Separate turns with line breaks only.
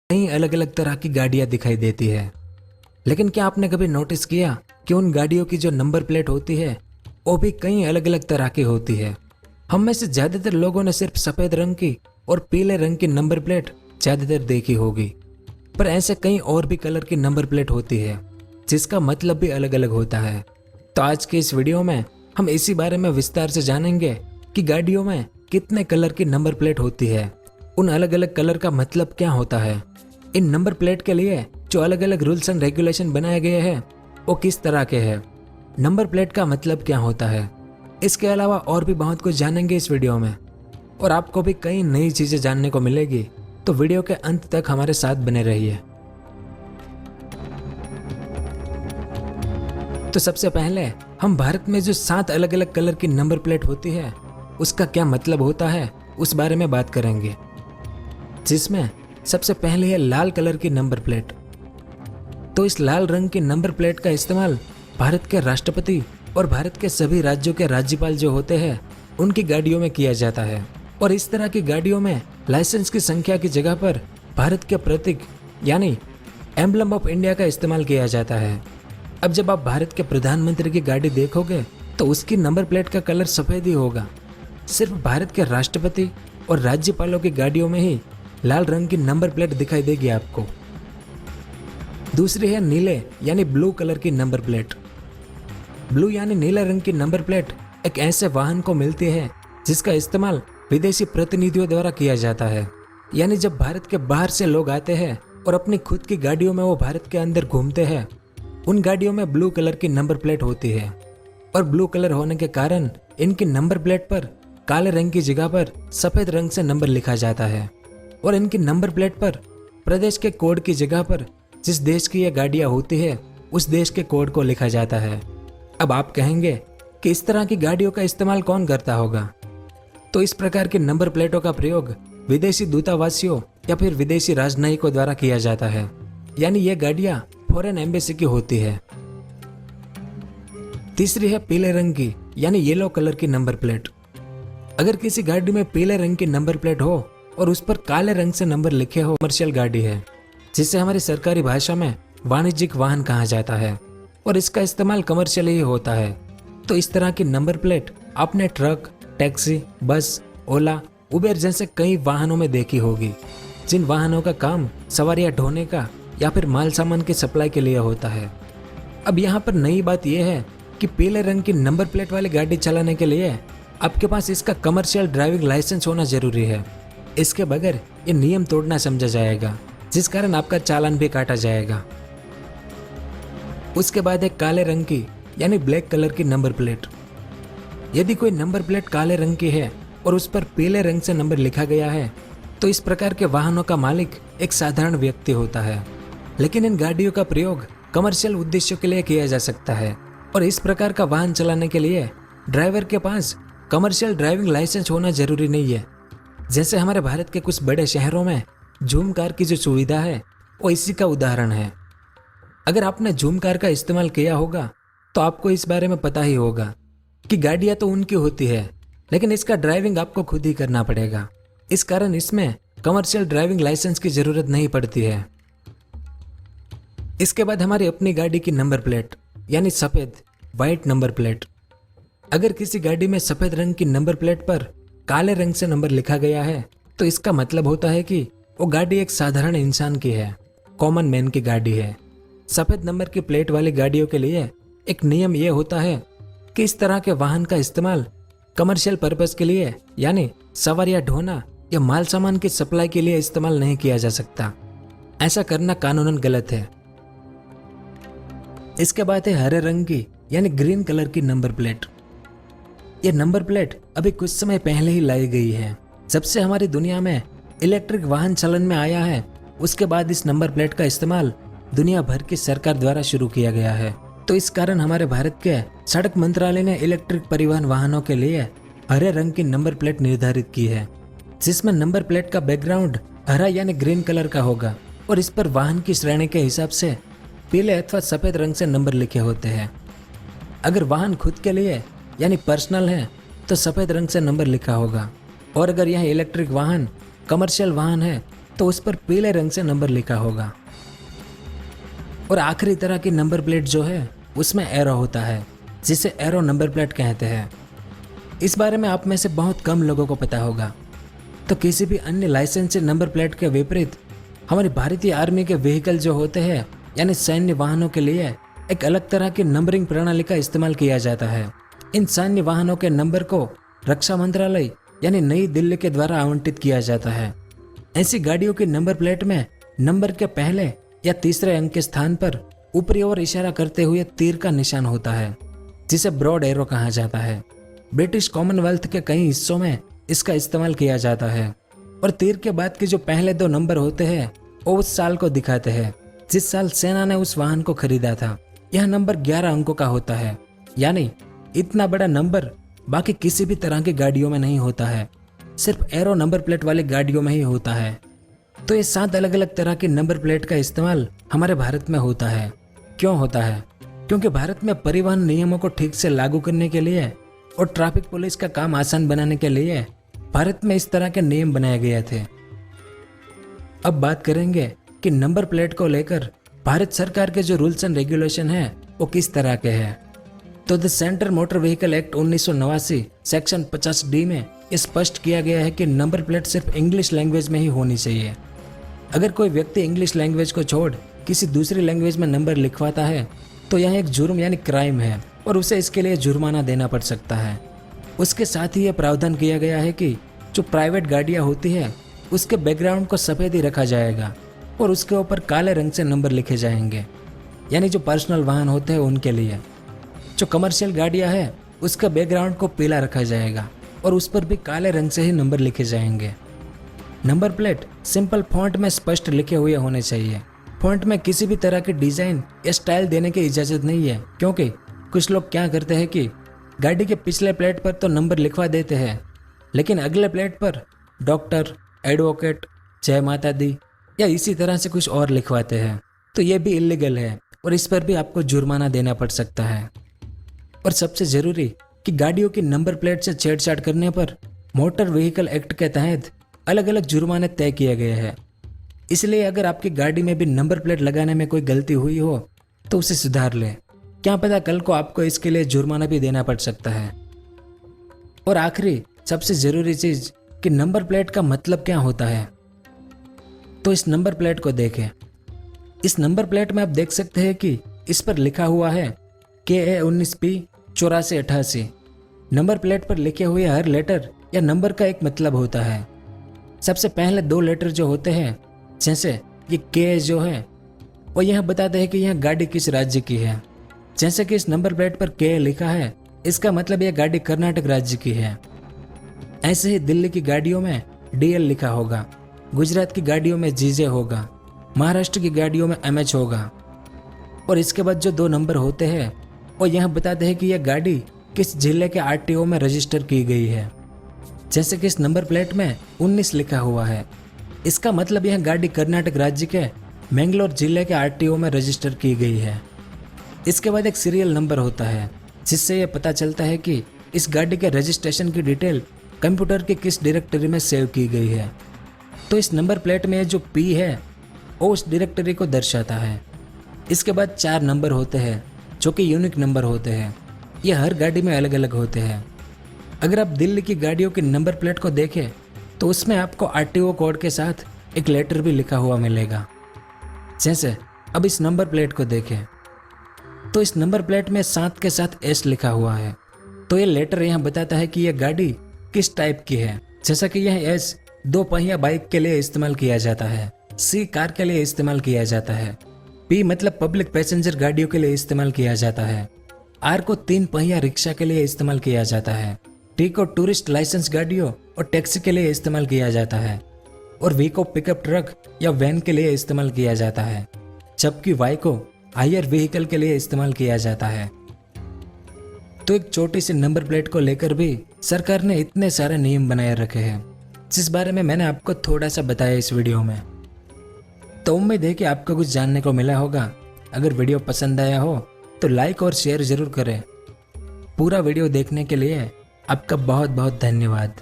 कई अलग अलग तरह की गाड़ियां दिखाई देती है। लेकिन क्या आपने कभी नोटिस किया कि उन गाड़ियों की जो नंबर प्लेट होती है वो भी कई अलग अलग तरह की होती है। हम में से ज्यादातर लोगों ने सिर्फ सफेद रंग की और पीले रंग की नंबर प्लेट ज्यादातर देखी होगी, पर ऐसे कई और भी कलर की नंबर प्लेट होती है जिसका मतलब भी अलग अलग होता है। तो आज के इस वीडियो में हम इसी बारे में विस्तार से जानेंगे कि गाड़ियों में कितने कलर की नंबर प्लेट होती है, उन अलग अलग कलर का मतलब क्या होता है, इन नंबर प्लेट के लिए जो अलग अलग रूल्स एंड रेगुलेशन बनाए गए हैं वो किस तरह के हैं, नंबर प्लेट का मतलब क्या होता है। इसके अलावा और भी बहुत कुछ जानेंगे इस वीडियो में और आपको भी कई नई चीजें जानने को मिलेगी, तो वीडियो के अंत तक हमारे साथ बने रहिए। तो सबसे पहले हम भारत में जो 7 अलग अलग कलर की नंबर प्लेट होती है उसका क्या मतलब होता है उस बारे में बात करेंगे, जिसमें सबसे पहले है लाल कलर की नंबर प्लेट। तो इस लाल रंग की नंबर प्लेट का इस्तेमाल भारत के राष्ट्रपति और भारत के सभी राज्यों के राज्यपाल जो होते हैं उनकी गाड़ियों में किया जाता है, और इस तरह की गाड़ियों में लाइसेंस की संख्या की जगह पर भारत के प्रतीक यानी एम्बलम ऑफ इंडिया का इस्तेमाल किया जाता है। अब जब आप भारत के प्रधानमंत्री की गाड़ी देखोगे तो उसकी नंबर प्लेट का कलर सफेद ही होगा। सिर्फ भारत के राष्ट्रपति और राज्यपालों की गाड़ियों में ही लाल रंग की नंबर प्लेट दिखाई देगी आपको। दूसरी है नीले यानी ब्लू कलर की नंबर प्लेट। ब्लू यानी नीले रंग की नंबर प्लेट एक ऐसे वाहन को मिलती है जिसका इस्तेमाल विदेशी प्रतिनिधियों द्वारा किया जाता है। यानी जब भारत के बाहर से लोग आते हैं और अपनी खुद की गाड़ियों में वो भारत के अंदर घूमते हैं, उन गाड़ियों में ब्लू कलर की नंबर प्लेट होती है, और ब्लू कलर होने के कारण इनकी नंबर प्लेट पर काले रंग की जगह पर सफेद रंग से नंबर लिखा जाता है, और इनकी नंबर प्लेट पर प्रदेश के कोड की जगह पर जिस देश की ये गाड़ियां होती है उस देश के कोड को लिखा जाता है। अब आप कहेंगे कि इस तरह की गाड़ियों का इस्तेमाल कौन करता होगा, तो इस प्रकार की नंबर प्लेटों का प्रयोग विदेशी दूतावासियों या फिर विदेशी राजनयिकों द्वारा किया जाता है। यानी ये गाड़ियां फॉरेन एम्बेसी की होती है। तीसरी है पीले रंग की यानी येलो कलर की नंबर प्लेट। अगर किसी गाड़ी में पीले रंग की नंबर प्लेट हो और उस पर काले रंग से नंबर लिखे हो, कमर्शियल गाड़ी है, जिसे हमारी सरकारी भाषा में वाणिज्यिक वाहन कहा जाता है, और इसका इस्तेमाल कमर्शियल ही होता है। तो इस तरह की नंबर प्लेट आपने ट्रक, टैक्सी, बस, ओला, उबेर जैसे कई वाहनों में देखी होगी, जिन वाहनों का काम सवारियां ढोने का या फिर माल सामान की सप्लाई के लिए होता है। अब यहाँ पर नई बात यह है कि पीले रंग की नंबर प्लेट वाली गाड़ी चलाने के लिए आपके पास इसका कमर्शियल ड्राइविंग लाइसेंस होना जरूरी है। इसके बगैर ये नियम तोड़ना समझा जाएगा, जिस कारण आपका चालान भी काटा जाएगा। उसके बाद एक काले रंग की यानी ब्लैक कलर की नंबर प्लेट। यदि कोई नंबर प्लेट काले रंग की है और उस पर पीले रंग से नंबर लिखा गया है, तो इस प्रकार के वाहनों का मालिक एक साधारण व्यक्ति होता है। लेकिन इन गाड़ियों का प्रयोग कमर्शियल उद्देश्यों के लिए किया जा सकता है, और इस प्रकार का वाहन चलाने के लिए ड्राइवर के पास कमर्शियल ड्राइविंग लाइसेंस होना जरूरी नहीं है। जैसे हमारे भारत के कुछ बड़े शहरों में झूम कार की जो सुविधा है वो इसी का उदाहरण है। अगर आपने झूम कार का इस्तेमाल किया होगा तो आपको इस बारे में पता ही होगा कि गाड़ियां तो उनकी होती है, लेकिन इसका ड्राइविंग आपको खुद ही करना पड़ेगा। इस कारण इसमें कमर्शियल ड्राइविंग लाइसेंस की जरूरत नहीं पड़ती है। इसके बाद हमारी अपनी गाड़ी की नंबर प्लेट यानी सफेद व्हाइट नंबर प्लेट। अगर किसी गाड़ी में सफेद रंग की नंबर प्लेट पर काले रंग से नंबर लिखा गया है, तो इसका मतलब होता है कि वो गाड़ी एक साधारण इंसान की है, कॉमन मैन की गाड़ी है। सफेद नंबर की प्लेट वाली गाड़ियों के लिए एक नियम यह होता है कि इस तरह के वाहन का इस्तेमाल कमर्शियल पर्पस के लिए यानी सवारियां ढोना या माल सामान की सप्लाई के लिए इस्तेमाल नहीं किया जा सकता। ऐसा करना कानूनन गलत है। इसके बाद है हरे रंग की यानी ग्रीन कलर की नंबर प्लेट। यह नंबर प्लेट अभी कुछ समय पहले ही लाई गई है। जब से हमारी दुनिया में इलेक्ट्रिक वाहन चलन में आया है, उसके बाद इस नंबर प्लेट का इस्तेमाल दुनिया भर की सरकार द्वारा शुरू किया गया है। तो इस कारण हमारे भारत के सड़क मंत्रालय ने इलेक्ट्रिक परिवहन वाहनों के लिए हरे रंग की नंबर प्लेट निर्धारित की है, जिसमें नंबर प्लेट का बैकग्राउंड हरा यानी ग्रीन कलर का होगा, और इस पर वाहन की श्रेणी के हिसाब से पीले अथवा सफेद रंग से नंबर लिखे होते हैं। अगर वाहन खुद के लिए यानी पर्सनल है तो सफेद रंग से नंबर लिखा होगा, और अगर यह इलेक्ट्रिक वाहन कमर्शियल वाहन है तो उस पर पीले रंग से नंबर लिखा होगा। और आखिरी तरह की नंबर प्लेट जो है उसमें एरो होता है, जिसे एरो नंबर प्लेट कहते हैं। इस बारे में आप में से बहुत कम लोगों को पता होगा। तो किसी भी अन्य लाइसेंस नंबर प्लेट के विपरीत हमारी भारतीय आर्मी के व्हीकल जो होते हैं यानी सैन्य वाहनों के लिए एक अलग तरह की नंबरिंग प्रणाली का इस्तेमाल किया जाता है। इन सैन्य वाहनों के नंबर को रक्षा मंत्रालय यानी नई दिल्ली के द्वारा आवंटित किया जाता है। ऐसी गाड़ियों की नंबर प्लेट में नंबर के पहले या तीसरे अंक के स्थान पर ऊपरी ओर इशारा करते हुए तीर का निशान होता है, जिसे ब्रॉड एरो कहा जाता है। ब्रिटिश कॉमनवेल्थ के कई हिस्सों में इसका इस्तेमाल किया जाता है। और तीर के बाद के जो पहले 2 नंबर होते हैं वो उस साल को दिखाते हैं जिस साल सेना ने उस वाहन को खरीदा था। यह नंबर 11 अंकों का होता है, यानी इतना बड़ा नंबर बाकी किसी भी तरह की गाड़ियों में नहीं होता है, सिर्फ एरो नंबर प्लेट वाली गाड़ियों में ही होता है। तो ये 7 अलग अलग तरह की नंबर प्लेट का इस्तेमाल हमारे भारत में होता है। क्यों होता है? क्योंकि भारत में परिवहन नियमों को ठीक से लागू करने के लिए और ट्रैफिक पुलिस का काम आसान बनाने के लिए भारत में इस तरह के नियम बनाए गए थे। अब बात करेंगे कि नंबर प्लेट को लेकर भारत सरकार के जो रूल्स एंड रेगुलेशन है वो किस तरह के हैं। तो the central motor vehicle act 1989 section 50D में ये स्पष्ट किया गया है कि नंबर प्लेट सिर्फ इंग्लिश लैंग्वेज में ही होनी चाहिए। अगर कोई व्यक्ति इंग्लिश लैंग्वेज को छोड़ किसी दूसरी लैंग्वेज में नंबर लिखवाता है तो यह एक जुर्म यानी क्राइम है और उसे इसके लिए जुर्माना देना पड़ सकता है। उसके साथ ही यह प्रावधान किया गया है कि जो प्राइवेट गाड़ियां होती है उसके बैकग्राउंड को सफ़ेद ही रखा जाएगा और उसके ऊपर काले रंग से नंबर लिखे जाएंगे, यानी जो पर्सनल वाहन होते हैं उनके लिए। जो कमर्शियल गाड़ियां हैं उसका बैकग्राउंड को पीला रखा जाएगा और उस पर भी काले रंग से ही नंबर लिखे जाएंगे। नंबर प्लेट सिंपल फॉन्ट में स्पष्ट लिखे हुए होने चाहिए। फॉन्ट में किसी भी तरह की डिजाइन या स्टाइल देने की इजाजत नहीं है, क्योंकि कुछ लोग क्या करते हैं कि गाड़ी के पिछले प्लेट पर तो नंबर लिखवा देते हैं लेकिन अगले प्लेट पर डॉक्टर, एडवोकेट, जय माता दी या इसी तरह से कुछ और लिखवाते हैं। तो ये भी इलीगल है और इस पर भी आपको जुर्माना देना पड़ सकता है। और सबसे ज़रूरी कि गाड़ियों की नंबर प्लेट से छेड़छाड़ करने पर मोटर व्हीकल एक्ट के तहत अलग अलग जुर्माने तय किए गए हैं। इसलिए अगर आपकी गाड़ी में भी नंबर प्लेट लगाने में कोई गलती हुई हो तो उसे सुधार लें। क्या पता कल को आपको इसके लिए जुर्माना भी देना पड़ सकता है। और आखिरी सबसे ज़रूरी चीज़ कि नंबर प्लेट का मतलब क्या होता है। तो इस नंबर प्लेट को देखें। इस नंबर प्लेट में आप देख सकते हैं कि इस पर लिखा हुआ है KA 19P 8488। नंबर प्लेट पर लिखे हुए हर लेटर या नंबर का एक मतलब होता है। सबसे पहले 2 लेटर जो होते हैं, जैसे ये K जो है वो यह बताते हैं कि यह गाड़ी किस राज्य की है। जैसे कि इस नंबर प्लेट पर K लिखा है, इसका मतलब यह गाड़ी कर्नाटक राज्य की है। ऐसे ही दिल्ली की गाड़ियों में DL लिखा होगा, गुजरात की गाड़ियों में GJ होगा, महाराष्ट्र की गाड़ियों में MH होगा। और इसके बाद जो 2 नंबर होते हैं वो यह बताते हैं कि यह गाड़ी किस जिले के RTO में रजिस्टर की गई है। जैसे कि इस नंबर प्लेट में 19 लिखा हुआ है, इसका मतलब यह गाड़ी कर्नाटक राज्य के मैंगलोर जिले के RTO में रजिस्टर की गई है। इसके बाद एक सीरियल नंबर होता है जिससे यह पता चलता है कि इस गाड़ी के रजिस्ट्रेशन की डिटेल कंप्यूटर के किस डायरेक्टरी में सेव की गई है। तो इस नंबर प्लेट में जो P है वो उस डायरेक्टरी को दर्शाता है। इसके बाद 4 नंबर होते हैं जो कि यूनिक नंबर होते हैं। ये हर गाड़ी में अलग अलग होते हैं। अगर आप दिल्ली की गाड़ियों की नंबर प्लेट को देखें तो उसमें आपको RTO कोड के साथ एक लेटर भी लिखा हुआ मिलेगा। जैसे अब इस नंबर प्लेट को देखें तो इस नंबर प्लेट में 7 के साथ S लिखा हुआ है। तो ये लेटर यहाँ बताता है कि यह गाड़ी किस टाइप की है। जैसा कि यह S 2 पहिया बाइक के लिए इस्तेमाल किया जाता है, C कार के लिए इस्तेमाल किया जाता है, P मतलब पब्लिक पैसेंजर गाड़ियों के लिए इस्तेमाल किया जाता है, R को 3 पहिया रिक्शा के लिए इस्तेमाल किया जाता है, T को टूरिस्ट लाइसेंस गाड़ियों और टैक्सी के लिए इस्तेमाल किया जाता है और V को पिकअप ट्रक या वैन के लिए इस्तेमाल किया जाता है, जबकि Y को हायर व्हीकल के लिए इस्तेमाल किया जाता है। तो एक छोटी सी नंबर प्लेट को लेकर भी सरकार ने इतने सारे नियम बनाए रखे हैं, जिस बारे में मैंने आपको थोड़ा सा बताया इस वीडियो में। तो उम्मीद है कि आपको कुछ जानने को मिला होगा। अगर वीडियो पसंद आया हो तो लाइक और शेयर जरूर करें। पूरा वीडियो देखने के लिए आपका बहुत बहुत धन्यवाद।